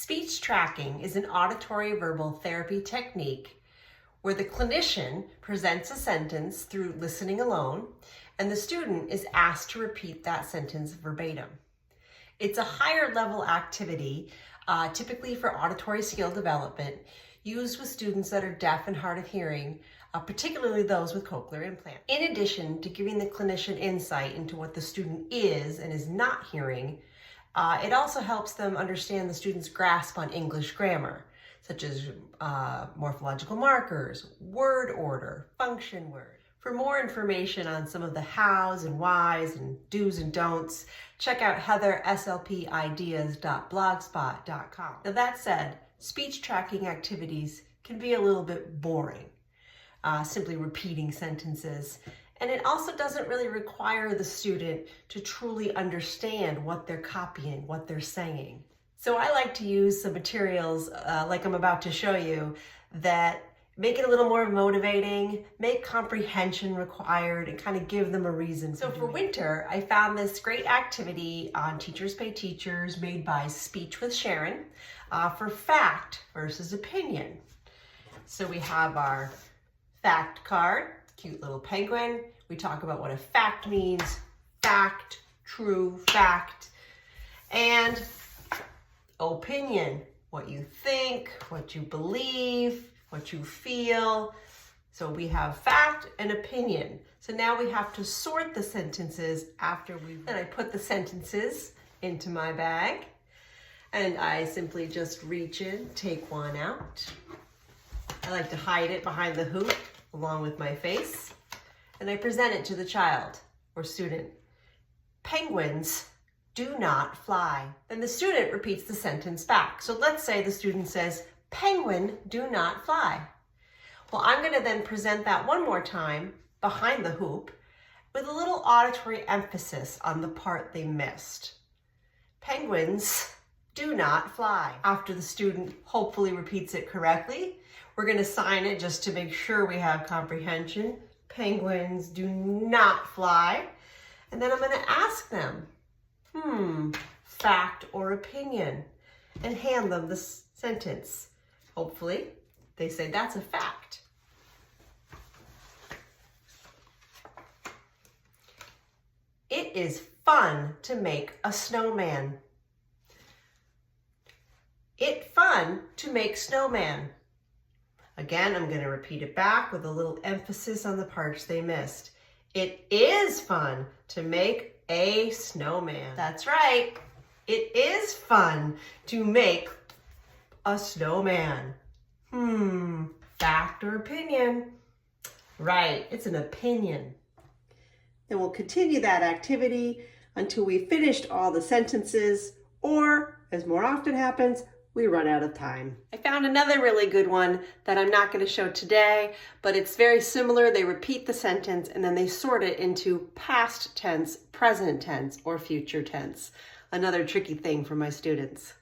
Speech tracking is an auditory verbal therapy technique where the clinician presents a sentence through listening alone, and the student is asked to repeat that sentence verbatim. It's a higher level activity, typically for auditory skill development, used with students that are deaf and hard of hearing, particularly those with cochlear implant. In addition to giving the clinician insight into what the student is and is not hearing, it also helps them understand the student's grasp on English grammar, such as morphological markers, word order, function word. For more information on some of the hows and whys and do's and don'ts, check out heatherslpideas.blogspot.com. Now that said, speech tracking activities can be a little bit boring, simply repeating sentences. And it also doesn't really require the student to truly understand what they're copying, what they're saying. So I like to use some materials like I'm about to show you that make it a little more motivating, make comprehension required, and kind of give them a reason. So for winter, I found this great activity on Teachers Pay Teachers made by Speech with Sharon for fact versus opinion. So we have our fact card, cute little penguin. We talk about what a fact means, fact, true, fact, and opinion, what you think, what you believe, what you feel. So we have fact and opinion. So now we have to sort the sentences after and I put the sentences into my bag, and I simply just reach in, take one out. I like to hide it behind the hoop along with my face, and I present it to the child or student. Penguins do not fly. Then the student repeats the sentence back. So let's say the student says, penguin do not fly. Well, I'm going to then present that one more time behind the hoop with a little auditory emphasis on the part they missed. Penguins do not fly. After the student hopefully repeats it correctly, we're going to sign it just to make sure we have comprehension. Penguins do not fly. And then I'm going to ask them, fact or opinion, and hand them the sentence. Hopefully, they say that's a fact. It is fun to make a snowman. It's fun to make snowman. Again, I'm going to repeat it back with a little emphasis on the parts they missed. It is fun to make a snowman. That's right. It is fun to make a snowman. Fact or opinion? Right, it's an opinion. Then we'll continue that activity until we finished all the sentences, or, as more often happens, we run out of time. I found another really good one that I'm not going to show today, but it's very similar. They repeat the sentence and then they sort it into past tense, present tense, or future tense. Another tricky thing for my students.